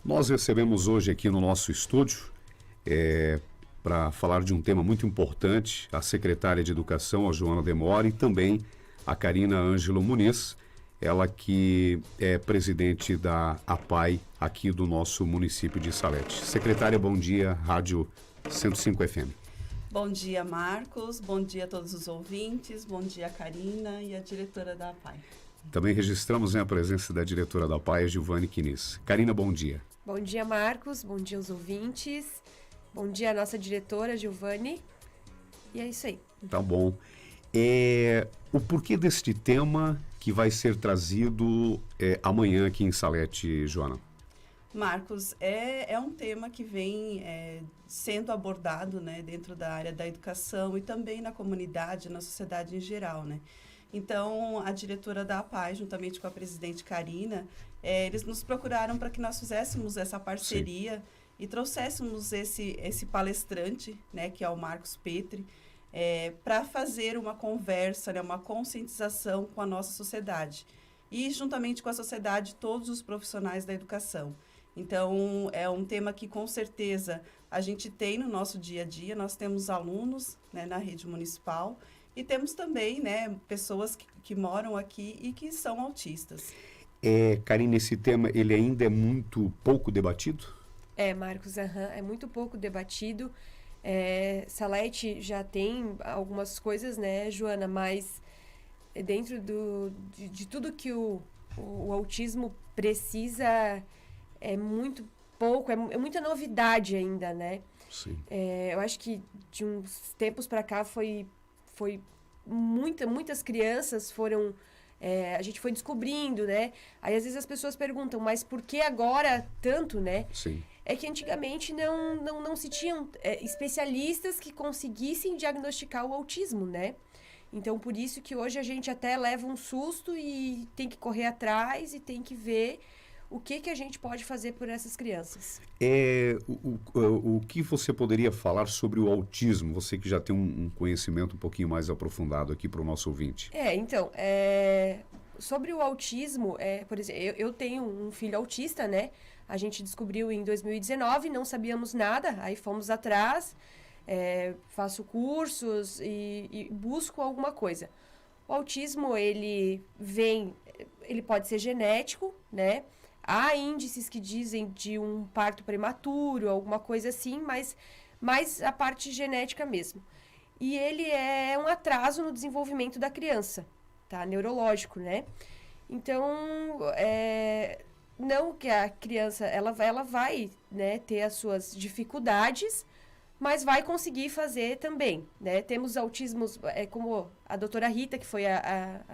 Nós recebemos hoje aqui no nosso estúdio, para falar de um tema muito importante, a secretária de Educação, a Joana Demore, e também a Karina Ângelo Muniz, ela que é presidente da APAE aqui do nosso município de Salete. Secretária, bom dia, Rádio 105 FM. Bom dia, Marcos, bom dia a todos os ouvintes, bom dia, Karina e a diretora da APAE. Também registramos a presença da diretora da APAE, Giovane Quinis. Karina, bom dia. Bom dia, Marcos, bom dia aos ouvintes, bom dia à nossa diretora, Giovane, e é isso aí. Tá bom. O porquê deste tema que vai ser trazido amanhã aqui em Salete, Joana? Marcos, é um tema que vem sendo abordado, né, dentro da área da educação e também na comunidade, na sociedade em geral, né? Então, a diretora da APAE, juntamente com a presidente Karina, eles nos procuraram para que nós fizéssemos essa parceria. Sim. E trouxéssemos esse palestrante, né, que é o Marcos Petri, para fazer uma conversa, né, uma conscientização com a nossa sociedade. E, juntamente com a sociedade, todos os profissionais da educação. Então, é um tema que, com certeza, a gente tem no nosso dia a dia. Nós temos alunos, né, na rede municipal e temos também, né, pessoas que moram aqui e que são autistas. Karine, esse tema ele ainda é muito pouco debatido? Marcos, é muito pouco debatido. Salete já tem algumas coisas, né, Joana, mas dentro de tudo que o autismo precisa, é muito pouco, é muita novidade ainda, né? Sim. Eu acho que de uns tempos para cá foi muitas crianças foram... a gente foi descobrindo, né? Aí, às vezes, as pessoas perguntam, mas por que agora tanto, né? Sim. É que antigamente não se tinham especialistas que conseguissem diagnosticar o autismo, né? Então, por isso que hoje a gente até leva um susto e tem que correr atrás e tem que ver o que a gente pode fazer por essas crianças. O que você poderia falar sobre o autismo? Você que já tem um conhecimento um pouquinho mais aprofundado aqui para o nosso ouvinte. Então, sobre o autismo, por exemplo, eu tenho um filho autista, né? A gente descobriu em 2019, não sabíamos nada, aí fomos atrás, faço cursos e busco alguma coisa. O autismo, ele pode ser genético, né? Há índices que dizem de um parto prematuro, alguma coisa assim, mas mais a parte genética mesmo. E ele é um atraso no desenvolvimento da criança, tá? Neurológico, né? Então, não que a criança, ela vai, né, ter as suas dificuldades, mas vai conseguir fazer também, né? Temos autismos, como a doutora Rita, que foi a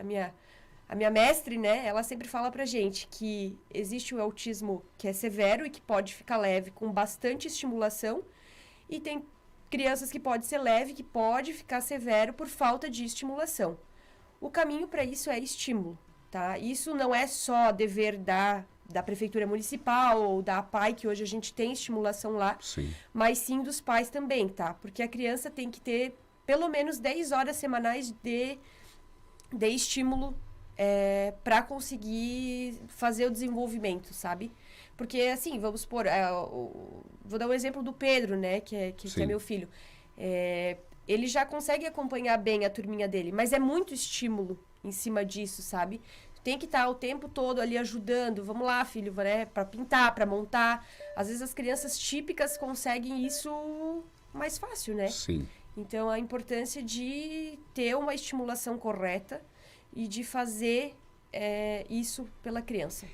minha mestre, né, ela sempre fala pra gente que existe o autismo que é severo e que pode ficar leve com bastante estimulação, e tem crianças que pode ser leve, que pode ficar severo por falta de estimulação. O caminho para isso é estímulo, tá? Isso não é só dever da prefeitura municipal ou da APAE, que hoje a gente tem estimulação lá, sim, mas sim dos pais também, tá? Porque a criança tem que ter pelo menos 10 horas semanais de estímulo para conseguir fazer o desenvolvimento, sabe? Porque, assim, vamos supor, vou dar um exemplo do Pedro, né, que é meu filho. Ele já consegue acompanhar bem a turminha dele, mas é muito estímulo em cima disso, sabe? Tem que estar o tempo todo ali ajudando. Vamos lá, filho, né, para pintar, para montar. Às vezes as crianças típicas conseguem isso mais fácil, né? Sim. Então, a importância de ter uma estimulação correta e de fazer isso pela criança.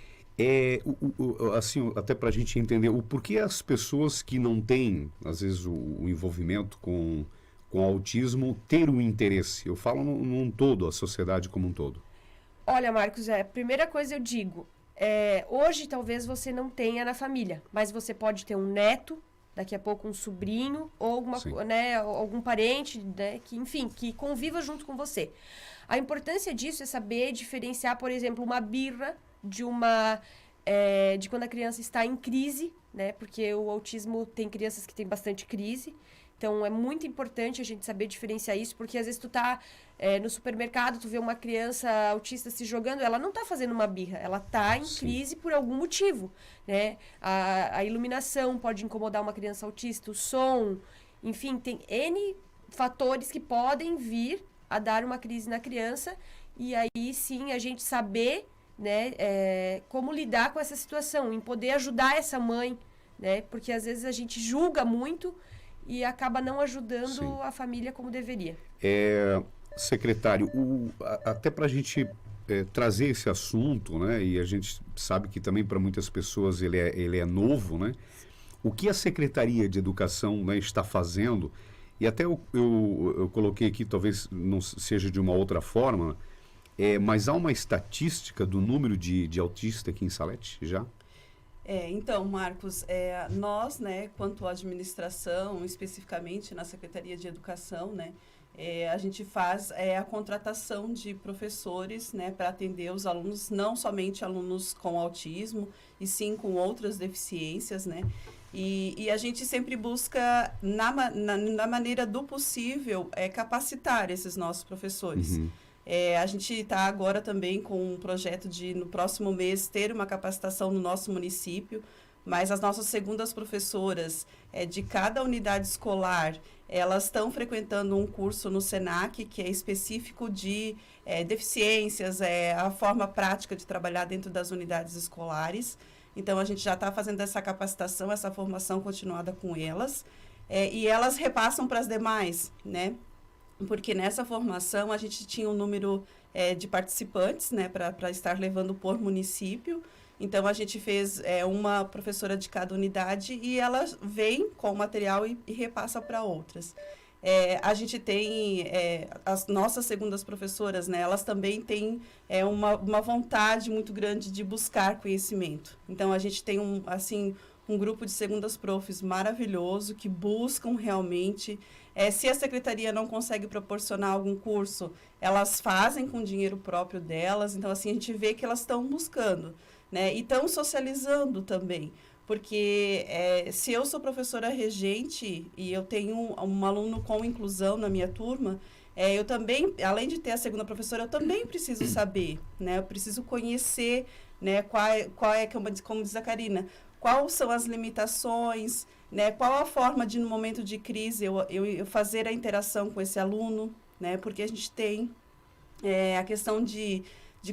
Assim, até para a gente entender o porquê as pessoas que não têm, às vezes, o envolvimento com autismo ter um interesse. Eu falo num todo, a sociedade como um todo. Olha, Marcos, a primeira coisa eu digo, hoje talvez você não tenha na família, mas você pode ter um neto, daqui a pouco um sobrinho, ou algum parente, né, que conviva junto com você. A importância disso é saber diferenciar, por exemplo, uma birra de quando a criança está em crise, né? Porque o autismo tem crianças que têm bastante crise. Então, é muito importante a gente saber diferenciar isso, porque às vezes tu tá no supermercado, tu vê uma criança autista se jogando, ela não tá fazendo uma birra, ela tá em crise por algum motivo, né? A iluminação pode incomodar uma criança autista, o som, enfim, tem N fatores que podem vir a dar uma crise na criança, e aí sim a gente saber, né, como lidar com essa situação, em poder ajudar essa mãe, né? Porque às vezes a gente julga muito e acaba não ajudando a família como deveria. Secretário, até para a gente trazer esse assunto, né? E a gente sabe que também para muitas pessoas ele é novo, né? O que a Secretaria de Educação, né, está fazendo, e até eu coloquei aqui, talvez não seja de uma outra forma, mas há uma estatística do número de autistas aqui em Salete já? Então, Marcos, nós, né, quanto à administração, especificamente na Secretaria de Educação, né, a gente faz a contratação de professores, né, para atender os alunos, não somente alunos com autismo, e sim com outras deficiências, né, e a gente sempre busca, na maneira do possível, capacitar esses nossos professores. Uhum. A gente está agora também com um projeto de, no próximo mês, ter uma capacitação no nosso município, mas as nossas segundas professoras de cada unidade escolar, elas estão frequentando um curso no SENAC, que é específico de deficiências, a forma prática de trabalhar dentro das unidades escolares. Então, a gente já está fazendo essa capacitação, essa formação continuada com elas, e elas repassam para as demais, né? Porque nessa formação a gente tinha um número de participantes, né, para estar levando por município. Então, a gente fez uma professora de cada unidade e ela vem com o material e repassa para outras. A gente tem as nossas segundas professoras, né, elas também têm uma vontade muito grande de buscar conhecimento. Então, a gente tem um grupo de segundas profs maravilhoso que buscam realmente. Se a secretaria não consegue proporcionar algum curso, elas fazem com dinheiro próprio delas. Então, assim, a gente vê que elas estão buscando, né? E estão socializando também. Porque se eu sou professora regente e eu tenho um aluno com inclusão na minha turma, eu também, além de ter a segunda professora, eu também preciso saber, né? Eu preciso conhecer, né, como diz a Karina, quais são as limitações, né? Qual a forma de, no momento de crise, eu fazer a interação com esse aluno, né? Porque a gente tem a questão de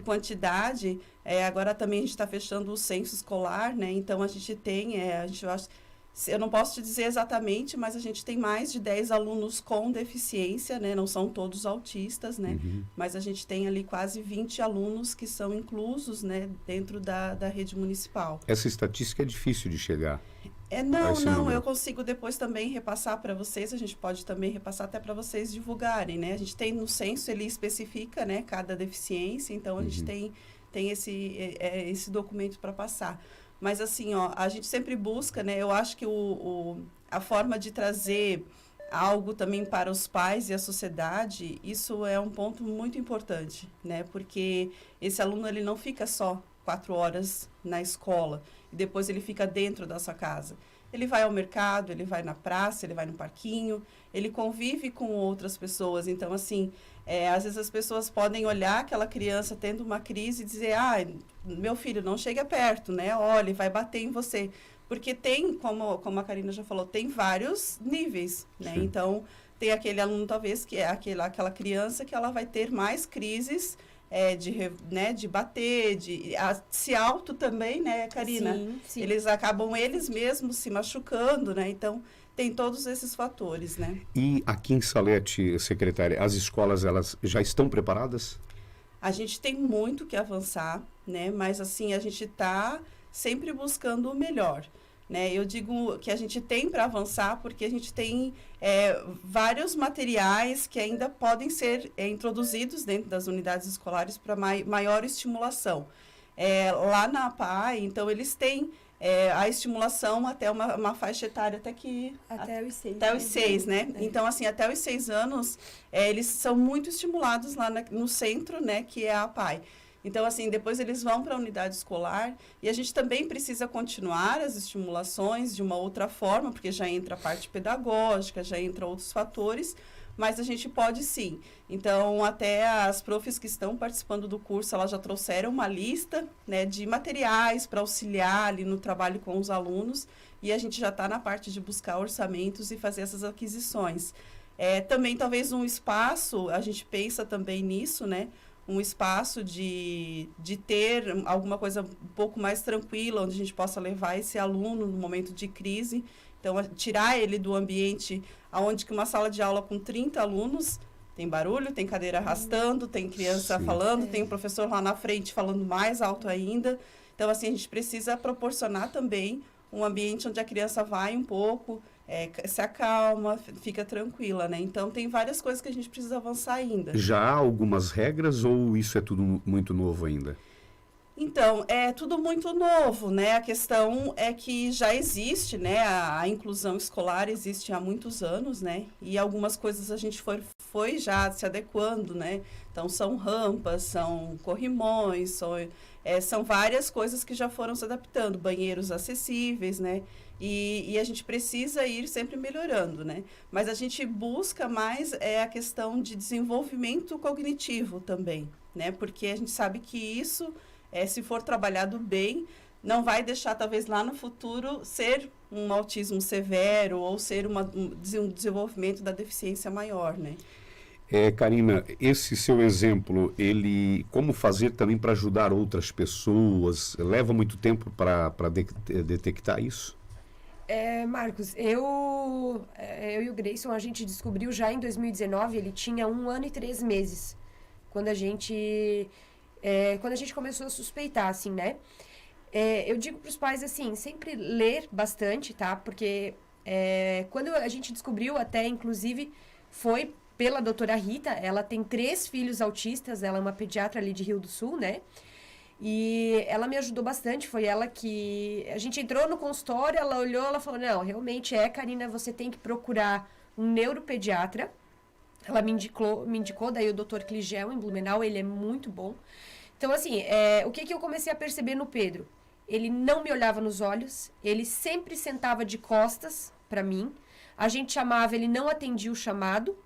quantidade, agora também a gente está fechando o censo escolar, né? Então, a gente tem, eu não posso te dizer exatamente, mas a gente tem mais de 10 alunos com deficiência, né? Não são todos autistas, né? Uhum. Mas a gente tem ali quase 20 alunos que são inclusos, né, dentro da rede municipal. Essa estatística é difícil de chegar. Não, eu consigo depois também repassar para vocês, a gente pode também repassar até para vocês divulgarem, né? A gente tem no censo, ele especifica, né, cada deficiência, então a gente tem esse documento para passar. Mas assim, a gente sempre busca, né? Eu acho que a forma de trazer algo também para os pais e a sociedade, isso é um ponto muito importante, né? Porque esse aluno, ele não fica só 4 horas na escola e depois ele fica dentro da sua casa. Ele vai ao mercado, ele vai na praça, ele vai no parquinho, ele convive com outras pessoas. Então, assim, às vezes as pessoas podem olhar aquela criança tendo uma crise e dizer, meu filho, não chega perto, né? Olha, vai bater em você. Porque tem, como a Karina já falou, tem vários níveis, né? Sim. Então, tem aquele aluno, talvez, que é aquela criança que ela vai ter mais crises de bater, se auto também, né, Karina? Sim, sim. Eles acabam eles mesmos se machucando, né? Então, tem todos esses fatores, né? E aqui em Salete, secretária, as escolas, elas já estão preparadas? A gente tem muito que avançar, né? Mas, assim, a gente está sempre buscando o melhor, né? Eu digo que a gente tem para avançar porque a gente tem vários materiais que ainda podem ser introduzidos dentro das unidades escolares para maior estimulação. Lá na APAE, então, eles têm a estimulação até uma faixa etária Até os 6. Até os 6, né? Então, assim, até os 6 anos, eles são muito estimulados lá no centro, né, que é a APAE. Então, assim, depois eles vão para a unidade escolar e a gente também precisa continuar as estimulações de uma outra forma, porque já entra a parte pedagógica, já entra outros fatores, mas a gente pode sim. Então, até as profs que estão participando do curso, elas já trouxeram uma lista, né, de materiais para auxiliar ali no trabalho com os alunos, e a gente já está na parte de buscar orçamentos e fazer essas aquisições. Também, talvez, um espaço, a gente pensa também nisso, né, um espaço de ter alguma coisa um pouco mais tranquila, onde a gente possa levar esse aluno no momento de crise. Então, tirar ele do ambiente onde que uma sala de aula com 30 alunos, tem barulho, tem cadeira arrastando, tem criança Sim. falando, tem o professor lá na frente falando mais alto ainda. Então, assim, a gente precisa proporcionar também um ambiente onde a criança vai um pouco, se acalma, fica tranquila, né? Então, tem várias coisas que a gente precisa avançar ainda. Já há algumas regras ou isso é tudo muito novo ainda? Então, é tudo muito novo, né? A questão é que já existe, né? A inclusão escolar existe há muitos anos, né? E algumas coisas a gente foi já se adequando, né? Então, são rampas, são corrimões, são várias coisas que já foram se adaptando, banheiros acessíveis, né? E a gente precisa ir sempre melhorando, né? Mas a gente busca mais a questão de desenvolvimento cognitivo também, né? Porque a gente sabe que isso, se for trabalhado bem, não vai deixar, talvez, lá no futuro, ser um autismo severo ou ser um desenvolvimento da deficiência maior, né? Karina, esse seu exemplo, como fazer também para ajudar outras pessoas? Leva muito tempo para detectar isso? Marcos, eu e o Grayson, a gente descobriu já em 2019, ele tinha 1 ano e 3 meses, quando a gente começou a suspeitar, assim, né? Eu digo para os pais, assim, sempre ler bastante, tá? Porque quando a gente descobriu, até, inclusive, foi pela doutora Rita, ela tem 3 filhos autistas, ela é uma pediatra ali de Rio do Sul, né? E ela me ajudou bastante, foi ela que... A gente entrou no consultório, ela olhou, ela falou, não, realmente Karina, você tem que procurar um neuropediatra. Ela me indicou daí o Dr. Cligel, em Blumenau, ele é muito bom. Então, assim, o que eu comecei a perceber no Pedro? Ele não me olhava nos olhos, ele sempre sentava de costas para mim, a gente chamava, ele não atendia o chamado.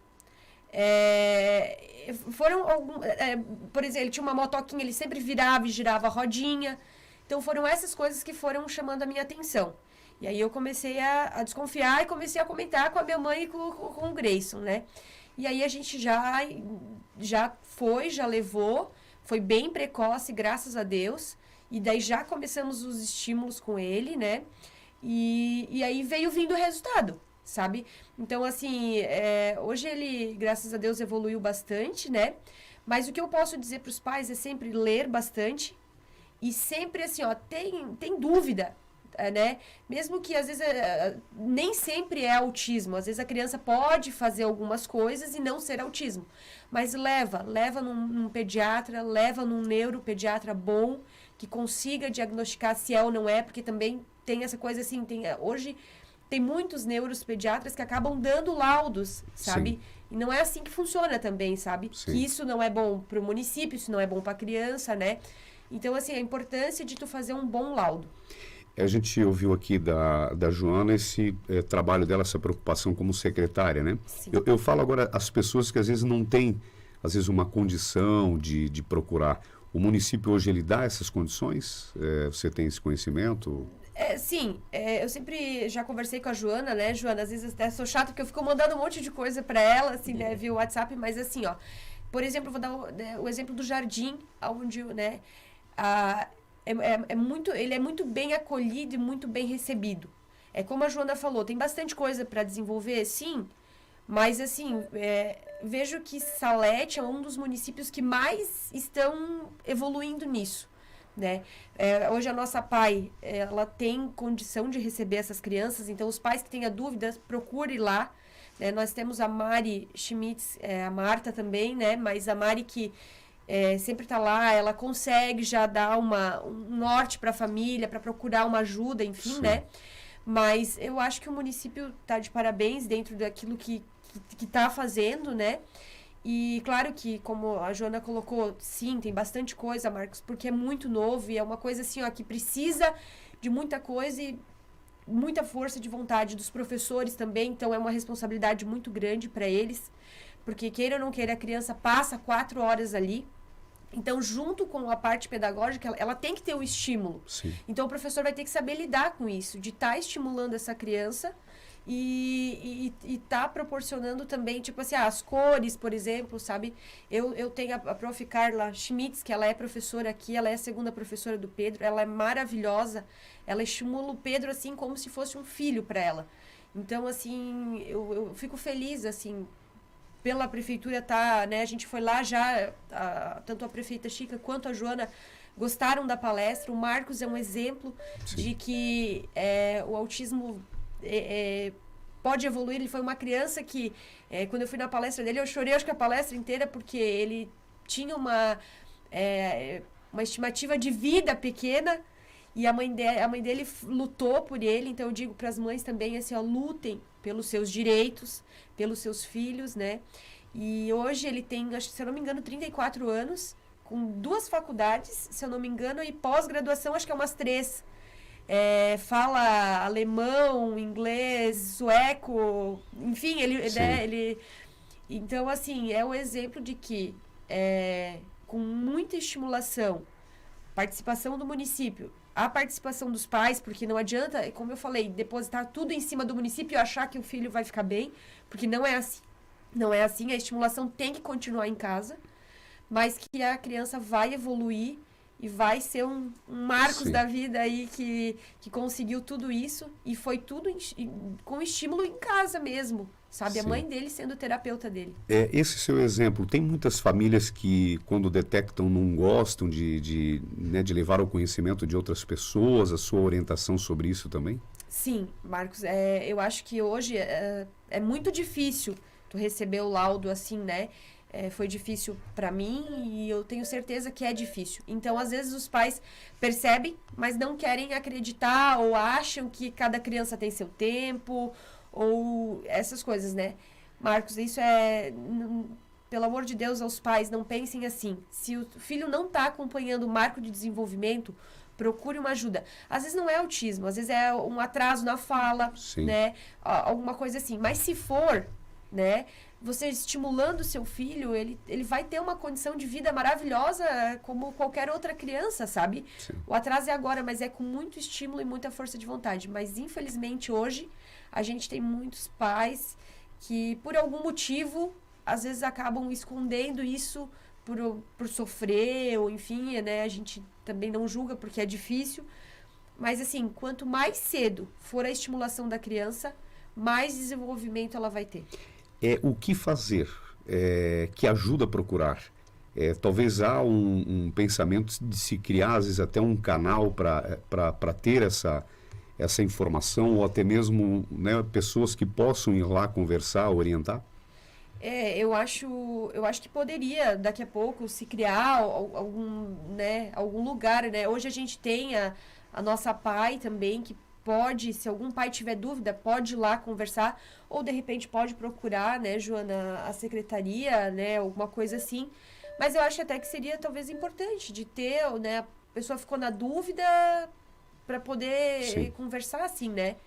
Por exemplo, ele tinha uma motoquinha, ele sempre virava e girava a rodinha. Então, foram essas coisas que foram chamando a minha atenção. E aí eu comecei a desconfiar e comecei a comentar com a minha mãe e com o Grayson, né? E aí a gente já levou, foi bem precoce, graças a Deus. E daí já começamos os estímulos com ele, né? E aí veio vindo o resultado, sabe? Então, assim, hoje ele, graças a Deus, evoluiu bastante, né? Mas o que eu posso dizer para os pais é sempre ler bastante e sempre, assim, ó, tem dúvida, né? Mesmo que, às vezes, nem sempre é autismo. Às vezes, a criança pode fazer algumas coisas e não ser autismo. Mas leva num pediatra, leva num neuropediatra bom, que consiga diagnosticar se é ou não é, porque também tem essa coisa, assim, hoje... Tem muitos neuropediatras que acabam dando laudos, sabe? Sim. E não é assim que funciona também, sabe? Sim. Que isso não é bom para o município, isso não é bom para a criança, né? Então, assim, a importância de tu fazer um bom laudo. A gente ouviu aqui da Joana esse trabalho dela, essa preocupação como secretária, né? Sim. Eu falo agora as pessoas que às vezes não têm, às vezes, uma condição de procurar. O município hoje, ele dá essas condições? Você tem esse conhecimento? Sim, eu sempre já conversei com a Joana, né, Joana? Às vezes até sou chata porque eu fico mandando um monte de coisa para ela, assim, né, via WhatsApp, mas assim, ó, por exemplo, vou dar o exemplo do jardim, onde, né, ele é muito bem acolhido e muito bem recebido. Como a Joana falou, tem bastante coisa para desenvolver, sim, mas assim, vejo que Salete é um dos municípios que mais estão evoluindo nisso, né? Hoje a nossa PAI, ela tem condição de receber essas crianças, então os pais que tenham dúvidas, procure lá, né? Nós temos a Mari Schmitz, a Marta também, né? Mas a Mari que sempre está lá, ela consegue já dar um norte para a família, para procurar uma ajuda, enfim, Sim. né? Mas eu acho que o município está de parabéns dentro daquilo que está fazendo, né? E claro que, como a Joana colocou, sim, tem bastante coisa, Marcos, porque é muito novo e é uma coisa assim, ó, que precisa de muita coisa e muita força de vontade dos professores também, então é uma responsabilidade muito grande para eles, porque queira ou não queira, a criança passa 4 horas ali. Então, junto com a parte pedagógica, ela tem que ter um estímulo. Sim. Então, o professor vai ter que saber lidar com isso, de estar estimulando essa criança e tá proporcionando também, tipo assim, as cores, por exemplo, sabe? Eu tenho a prof. Carla Schmitz, que ela é professora aqui, ela é a segunda professora do Pedro, ela é maravilhosa, ela estimula o Pedro, assim, como se fosse um filho para ela. Então, assim, eu fico feliz, assim, pela prefeitura tá, né, a gente foi lá já, tanto a prefeita Chica quanto a Joana gostaram da palestra, o Marcos é um exemplo Sim. de que o autismo pode evoluir. Ele foi uma criança que, quando eu fui na palestra dele, eu chorei acho que a palestra inteira, porque ele tinha uma estimativa de vida pequena, e a mãe dele lutou por ele. Então eu digo para as mães também, assim, ó, lutem pelos seus direitos, pelos seus filhos, né? E hoje ele tem, acho que, se eu não me engano, 34 anos, com 2 faculdades, se eu não me engano, e pós-graduação, acho que é umas 3. Fala alemão, inglês, sueco, enfim, ele... Então, assim, é um exemplo de que, com muita estimulação, participação do município, a participação dos pais, porque não adianta, como eu falei, depositar tudo em cima do município e achar que o filho vai ficar bem, porque não é assim. Não é assim, a estimulação tem que continuar em casa, mas que a criança vai evoluir e vai ser um Marcos Sim. da vida aí que conseguiu tudo isso, e foi tudo com estímulo em casa mesmo, sabe? Sim. A mãe dele sendo terapeuta dele. Esse seu exemplo, tem muitas famílias que, quando detectam, não gostam de levar ao conhecimento de outras pessoas, a sua orientação sobre isso também? Sim, Marcos, eu acho que hoje é muito difícil tu receber o laudo assim, né? Foi difícil para mim e eu tenho certeza que é difícil. Então, às vezes, os pais percebem, mas não querem acreditar ou acham que cada criança tem seu tempo ou essas coisas, né? Marcos, isso pelo amor de Deus, aos pais, não pensem assim. Se o filho não está acompanhando o marco de desenvolvimento, procure uma ajuda. Às vezes não é autismo, às vezes é um atraso na fala, Sim. né? Alguma coisa assim. Mas se for, né? Você estimulando o seu filho, ele vai ter uma condição de vida maravilhosa como qualquer outra criança, sabe? Sim. O atraso é agora, mas é com muito estímulo e muita força de vontade. Mas, infelizmente, hoje, a gente tem muitos pais que, por algum motivo, às vezes acabam escondendo isso por sofrer, ou enfim, né? A gente também não julga porque é difícil. Mas, assim, quanto mais cedo for a estimulação da criança, mais desenvolvimento ela vai ter. O que fazer que ajuda a procurar? Talvez há um pensamento de se criar, às vezes, até um canal para ter essa informação, ou até mesmo, né, pessoas que possam ir lá conversar, orientar? Eu acho que poderia, daqui a pouco, se criar algum lugar, né? Hoje a gente tem a nossa PAI também, que pode, se algum pai tiver dúvida, pode ir lá conversar, ou de repente pode procurar, né, Joana, a secretaria, né, alguma coisa assim. Mas eu acho até que seria talvez importante de ter, né, a pessoa ficou na dúvida para poder Sim. conversar assim, né?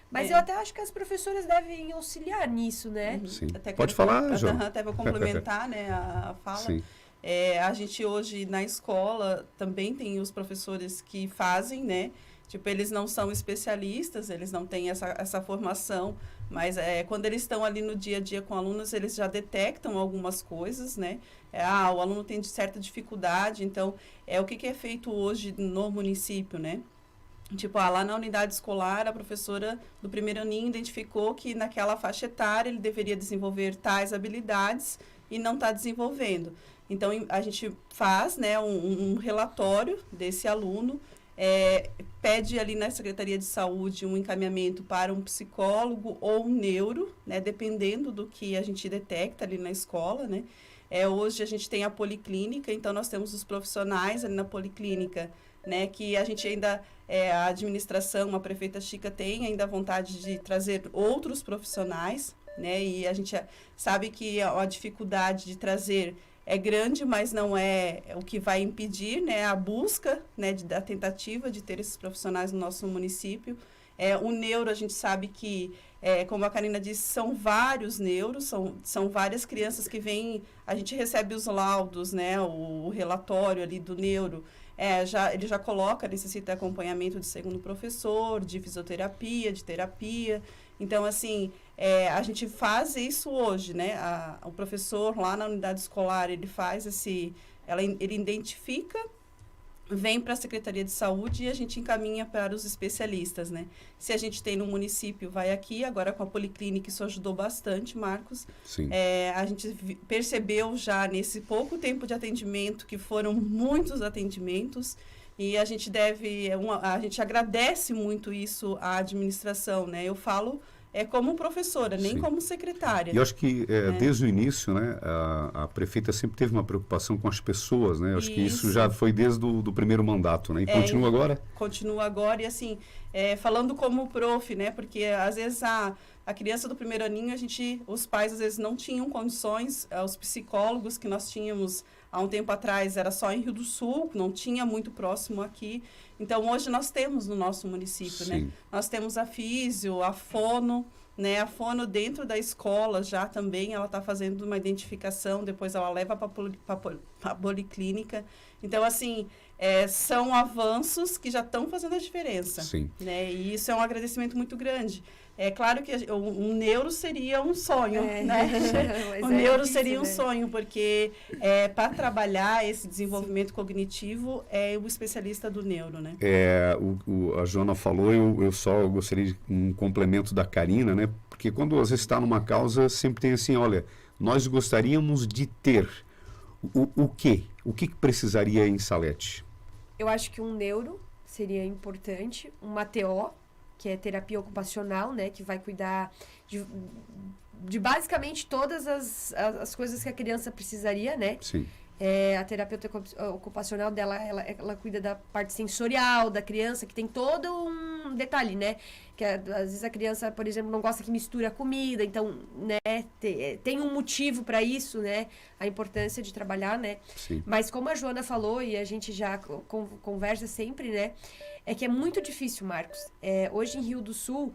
Mas eu até acho que as professoras devem auxiliar nisso, né? Sim. Até Pode falar, Joana. Até para complementar, né, a fala. Sim. A gente hoje na escola também tem os professores que fazem, né? Tipo, eles não são especialistas, eles não têm essa formação, mas quando eles estão ali no dia a dia com alunos, eles já detectam algumas coisas, né? O aluno tem certa dificuldade, então, o que é feito hoje no município, né? Tipo, lá na unidade escolar, a professora do primeiro aninho identificou que naquela faixa etária ele deveria desenvolver tais habilidades e não está desenvolvendo. Então, a gente faz, né, um relatório desse aluno, pede ali na Secretaria de Saúde um encaminhamento para um psicólogo ou um neuro, né, dependendo do que a gente detecta ali na escola, né. Hoje a gente tem a policlínica, então nós temos os profissionais ali na policlínica, né, que a gente ainda, a administração, a prefeita Chica tem ainda vontade de trazer outros profissionais né? E a gente sabe que a dificuldade de trazer é grande, mas não é o que vai impedir, né, a busca, né, da tentativa de ter esses profissionais no nosso município. O neuro, a gente sabe que, como a Karina disse, são vários neuros, são várias crianças que vêm, a gente recebe os laudos, né, o relatório ali do neuro, ele já coloca, necessita acompanhamento de segundo professor, de fisioterapia, de terapia. Então, assim, a gente faz isso hoje, né? O professor lá na unidade escolar, ele faz ele identifica, vem para a Secretaria de Saúde e a gente encaminha para os especialistas, né? Se a gente tem no município, vai aqui, agora com a Policlínica, isso ajudou bastante, Marcos. Sim. A gente percebeu já nesse pouco tempo de atendimento, que foram muitos atendimentos, e a gente a gente agradece muito isso à administração, né? Eu falo como professora, nem Sim. como secretária. E eu acho que desde o início, né, a prefeita sempre teve uma preocupação com as pessoas, né? Eu acho que isso já foi desde o primeiro mandato, né? E continua agora? Continua agora e assim, falando como prof, né? Porque às vezes a criança do primeiro aninho, os pais às vezes não tinham condições, os psicólogos que nós tínhamos há um tempo atrás era só em Rio do Sul, não tinha muito próximo aqui. Então, hoje nós temos no nosso município, né? Nós temos a físio, a fono, né? A fono dentro da escola já também, ela está fazendo uma identificação, depois ela leva para a policlínica. Então, assim, são avanços que já estão fazendo a diferença. Sim. Né? E isso é um agradecimento muito grande. É claro que um neuro seria um sonho, né? O neuro seria um sonho, porque para trabalhar esse desenvolvimento cognitivo é o especialista do neuro, né? A Joana falou, eu só gostaria de um complemento da Karina, né? Porque quando você está numa causa, sempre tem assim, olha, nós gostaríamos de ter o quê? O que precisaria em Salete? Eu acho que um neuro seria importante, uma TO, que é terapia ocupacional, né, que vai cuidar de basicamente todas as coisas que a criança precisaria, né? Sim. A terapeuta ocupacional dela, ela cuida da parte sensorial da criança, que tem todo um detalhe, né? Que às vezes a criança, por exemplo, não gosta que misture a comida, então, né, tem um motivo para isso, né? A importância de trabalhar, né? Sim. Mas como a Joana falou, e a gente já conversa sempre, né? É que é muito difícil, Marcos. Hoje em Rio do Sul,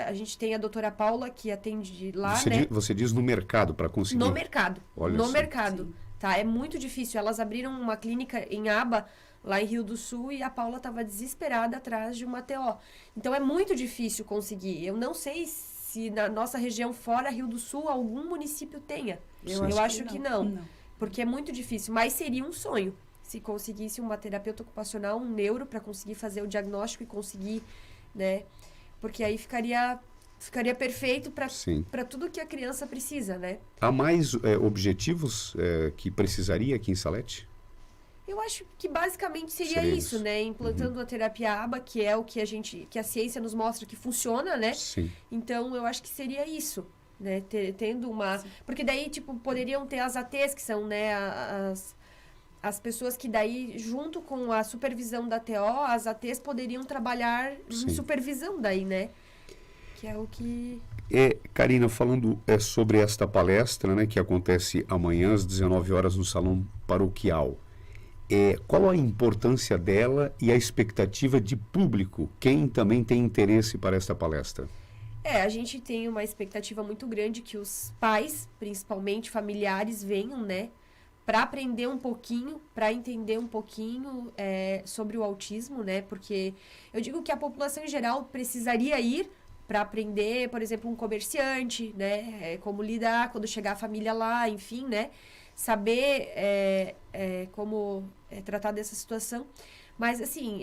a gente tem a doutora Paula, que atende lá, né? Você diz no mercado, para conseguir... No mercado. Olha no só. mercado. Sim. Tá? É muito difícil. Elas abriram uma clínica em Aba, lá em Rio do Sul, e a Paula estava desesperada atrás de uma TO. Então, é muito difícil conseguir. Eu não sei se na nossa região, fora Rio do Sul, algum município tenha. Eu acho que não. Porque é muito difícil. Mas seria um sonho. Se conseguisse uma terapeuta ocupacional, um neuro, para conseguir fazer o diagnóstico e conseguir, né? Porque aí ficaria perfeito para tudo que a criança precisa, né? Há mais objetivos que precisaria aqui em Salete? Eu acho que basicamente seria isso, né? Implantando a terapia ABA, que é o que a ciência nos mostra que funciona, né? Sim. Então, eu acho que seria isso, né? Tendo uma... Porque daí, tipo, poderiam ter as ATs, que são, né, as pessoas que daí, junto com a supervisão da TO, as ATs poderiam trabalhar em supervisão daí, né? Que é o que... Karina, falando sobre esta palestra, né, que acontece amanhã às 19 horas no Salão Paroquial, qual a importância dela e a expectativa de público? Quem também tem interesse para esta palestra? A gente tem uma expectativa muito grande que os pais, principalmente familiares, venham, né? Para aprender um pouquinho, para entender um pouquinho sobre o autismo, né? Porque eu digo que a população em geral precisaria ir para aprender, por exemplo, um comerciante, né? Como lidar quando chegar a família lá, enfim, né? Saber como tratar dessa situação. Mas, assim,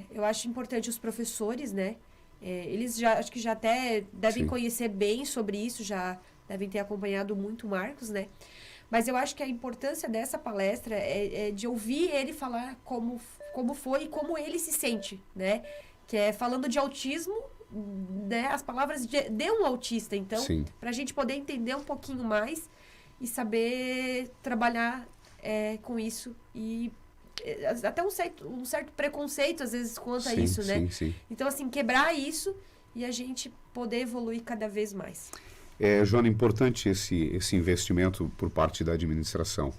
eu acho importante os professores, né? Eles acho que já até devem conhecer bem sobre isso, já devem ter acompanhado muito o Marcos, né? Mas eu acho que a importância dessa palestra é de ouvir ele falar como foi e como ele se sente, né? Que é falando de autismo, né? As palavras de um autista. Então, para a gente poder entender um pouquinho mais e saber trabalhar com isso. E até um certo preconceito, às vezes, quanto a isso, né? Sim. Então, assim, quebrar isso e a gente poder evoluir cada vez mais. Joana, importante esse investimento por parte da administração.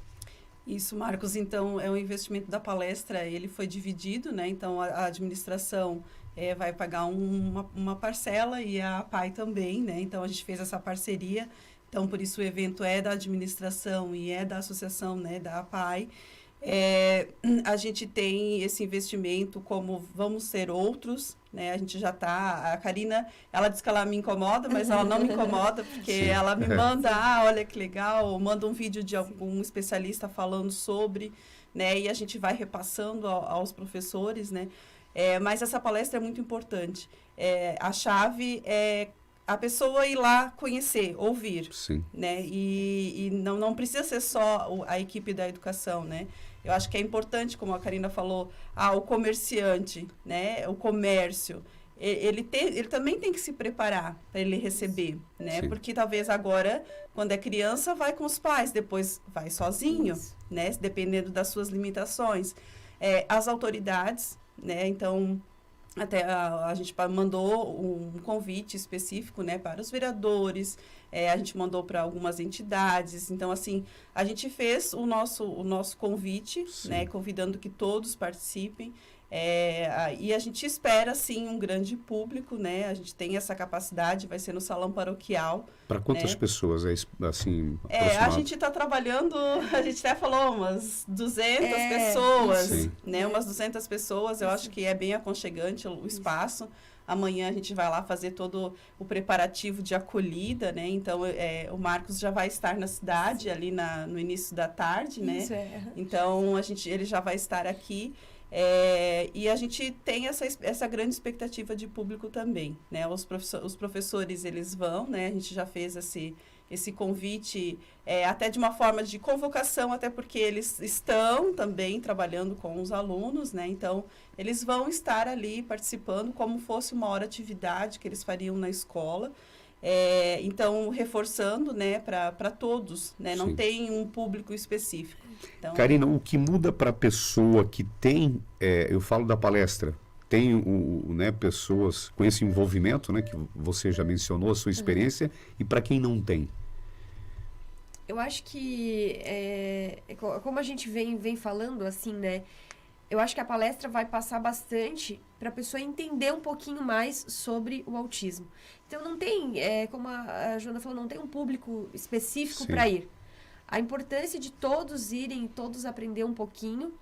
Isso, Marcos. Então, é um investimento da palestra, ele foi dividido, né? Então, a administração vai pagar uma parcela e a APAE também, né? Então, a gente fez essa parceria. Então, por isso o evento é da administração e é da associação, né, da APAE. A gente tem esse investimento, como vamos ser outros, né? A gente já está... A Karina, ela diz que ela me incomoda, mas ela não me incomoda, porque Sim. ela me manda, olha que legal, manda um vídeo de algum especialista falando sobre, né? E a gente vai repassando aos professores, né? Mas essa palestra é muito importante. A chave é a pessoa ir lá conhecer, ouvir, Sim. né? E não precisa ser só a equipe da educação, né? Eu acho que é importante, como a Karina falou, o comerciante, né? O comércio, ele também tem que se preparar para ele receber, né? Sim. Porque talvez agora, quando é criança, vai com os pais, depois vai sozinho, né? Dependendo das suas limitações. As autoridades, né? Então, até a gente mandou um convite específico, né, para os vereadores, a gente mandou para algumas entidades. Então, assim, a gente fez o nosso convite, né, convidando que todos participem. E a gente espera, sim, um grande público, né? A gente tem essa capacidade, vai ser no salão paroquial. Para quantas né? pessoas assim, A aproximado? gente está trabalhando, a gente até falou umas 200 pessoas, Sim. né? Umas 200 pessoas, eu acho que é bem aconchegante o espaço. Amanhã a gente vai lá fazer todo o preparativo de acolhida, né? Então, o Marcos já vai estar na cidade, ali no início da tarde, né? Isso Então, ele já vai estar aqui. E a gente tem essa grande expectativa de público também, né? Os professores, eles vão, né? A gente já fez esse convite, até de uma forma de convocação, até porque eles estão também trabalhando com os alunos, né? Então, eles vão estar ali participando como fosse uma hora de atividade que eles fariam na escola. Então, reforçando, né, para todos, né? Não Sim. tem um público específico. Então, Karina, o que muda para a pessoa que tem, eu falo da palestra, tem né, pessoas com esse envolvimento, né, que você já mencionou, a sua experiência, e para quem não tem? Eu acho que, como a gente vem falando, assim, né? Eu acho que a palestra vai passar bastante para a pessoa entender um pouquinho mais sobre o autismo. Então, não tem, como a Joana falou, não tem um público específico para ir. A importância de todos irem, todos aprender um pouquinho.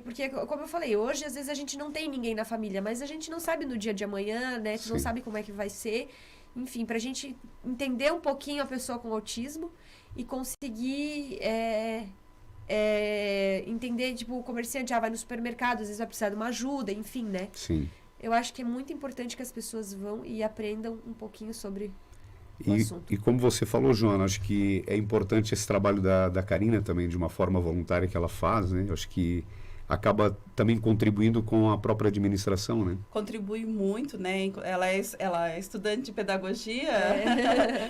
Porque, como eu falei, hoje, às vezes, a gente não tem ninguém na família, mas a gente não sabe no dia de amanhã, né? Tu não sabe como é que vai ser. Enfim, para a gente entender um pouquinho a pessoa com autismo e conseguir entender, tipo, o comerciante vai no supermercado, às vezes vai precisar de uma ajuda, enfim, né? Sim. Eu acho que é muito importante que as pessoas vão e aprendam um pouquinho sobre o assunto. E como você falou, Joana, acho que é importante esse trabalho da Karina também, de uma forma voluntária que ela faz, né? Eu acho que acaba também contribuindo com a própria administração, né? Contribui muito, né? Ela é estudante de pedagogia,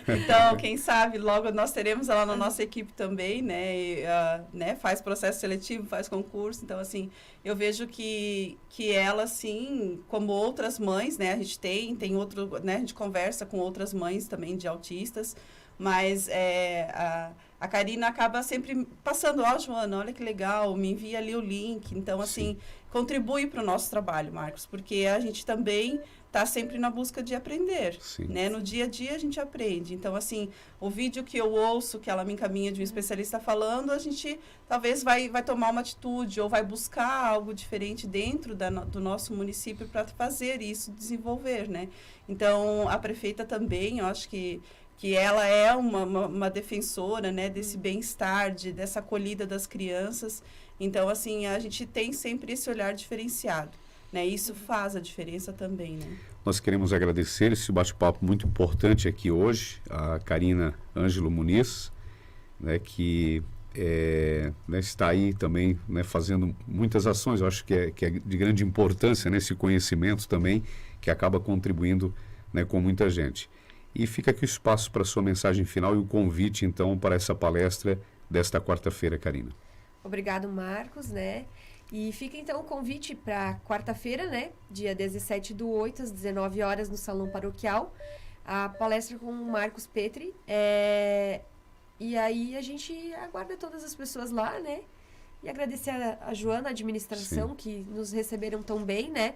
então, quem sabe, logo nós teremos ela na nossa equipe também, né? Né? Faz processo seletivo, faz concurso, então, assim, eu vejo que ela, assim, como outras mães, né? A gente tem outro, né? A gente conversa com outras mães também de autistas, mas a Karina acaba sempre passando, Joana, olha que legal, me envia ali o link. Então, assim, contribui para o nosso trabalho, Marcos, porque a gente também está sempre na busca de aprender, né? No dia a dia a gente aprende. Então, assim, o vídeo que eu ouço, que ela me encaminha de um especialista falando, a gente talvez vai tomar uma atitude ou vai buscar algo diferente dentro do nosso município para fazer isso, desenvolver, né? Então, a prefeita também, eu acho que ela é uma defensora, né, desse bem-estar, dessa acolhida das crianças. Então, assim, a gente tem sempre esse olhar diferenciado, né? Isso faz a diferença também, né? Nós queremos agradecer esse bate-papo muito importante aqui hoje, a Karina Ângelo Muniz, né, que né, está aí também, né, fazendo muitas ações. Eu acho que é de grande importância, né, esse conhecimento também, que acaba contribuindo, né, com muita gente. E fica aqui o espaço para a sua mensagem final e o convite, então, para essa palestra desta quarta-feira, Karina. Obrigado, Marcos, né? E fica então o convite para quarta-feira, né? Dia 17/8, às 19 horas, no Salão Paroquial. A palestra com o Marcos Petri. E aí a gente aguarda todas as pessoas lá, né? E agradecer a Joana, a administração, sim, que nos receberam tão bem, né?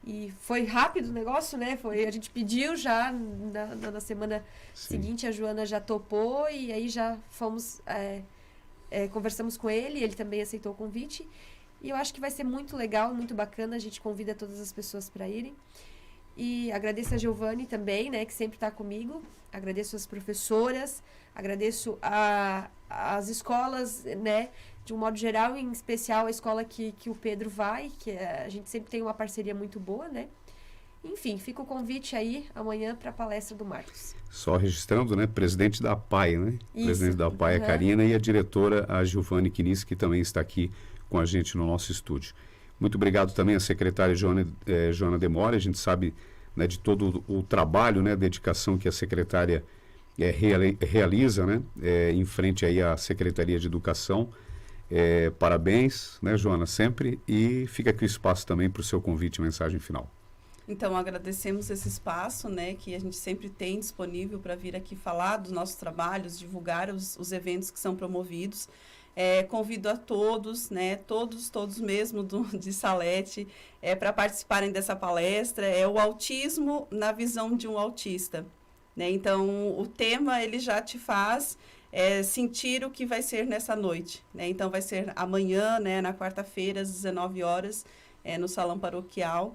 E foi rápido o negócio, né? A gente pediu já na semana, sim, seguinte, a Joana já topou e aí já fomos, conversamos com ele também aceitou o convite. E eu acho que vai ser muito legal, muito bacana, a gente convida todas as pessoas para irem. E agradeço a Giovanni também, né, que sempre está comigo. Agradeço as professoras, agradeço as escolas, né, de um modo geral, em especial a escola que o Pedro vai, que a gente sempre tem uma parceria muito boa, né. Enfim, fica o convite aí amanhã para a palestra do Marcos. Só registrando, né, presidente da APAE, né? Isso. Presidente da APAE, a Karina, e a diretora, a Giovanni Quinis, que também está aqui com a gente no nosso estúdio. Muito obrigado também à secretária Joana Demore. A gente sabe, né, de todo o trabalho, né, a dedicação que a secretária realiza, né, em frente aí à Secretaria de Educação. Parabéns, né, Joana, sempre. E fica aqui o espaço também para o seu convite e mensagem final. Então, agradecemos esse espaço, né, que a gente sempre tem disponível para vir aqui falar dos nossos trabalhos, divulgar os eventos que são promovidos. Convido a todos, né, todos mesmo de Salete, para participarem dessa palestra. É o autismo na visão de um autista, né? Então, o tema ele já te faz sentir o que vai ser nessa noite, né? Então, vai ser amanhã, né, na quarta-feira, às 19 horas, no Salão Paroquial.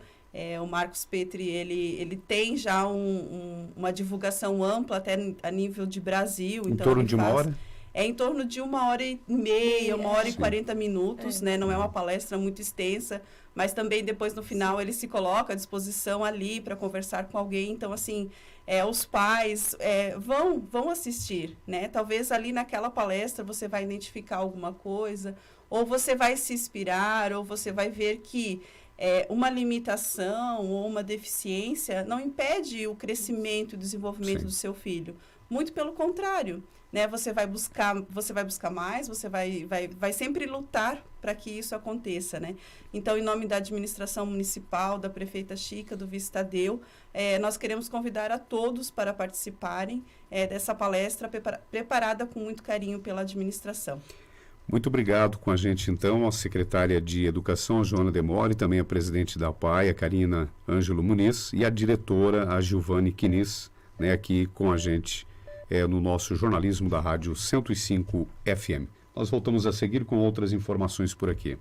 O Marcos Petri, ele tem já uma divulgação ampla, até a nível de Brasil. Em torno de uma hora? Em torno de 1h30, 1h e 40 minutos, né? Não é uma palestra muito extensa, mas também depois no final ele se coloca à disposição ali para conversar com alguém. Então, assim, os pais vão assistir, né? Talvez ali naquela palestra você vai identificar alguma coisa, ou você vai se inspirar, ou você vai ver que uma limitação ou uma deficiência não impede o crescimento e o desenvolvimento, sim, do seu filho. Muito pelo contrário, né? Você vai buscar mais, você vai sempre lutar para que isso aconteça, né? Então, em nome da administração municipal, da prefeita Chica, do vice Tadeu, nós queremos convidar a todos para participarem dessa palestra preparada com muito carinho pela administração. Muito obrigado. Com a gente, então, a secretária de Educação, a Joana Demore, também a presidente da APAE, a Karina Ângelo Muniz, e a diretora, a Giovanni Quinis, né, aqui com a gente no nosso jornalismo da Rádio 105 FM. Nós voltamos a seguir com outras informações por aqui.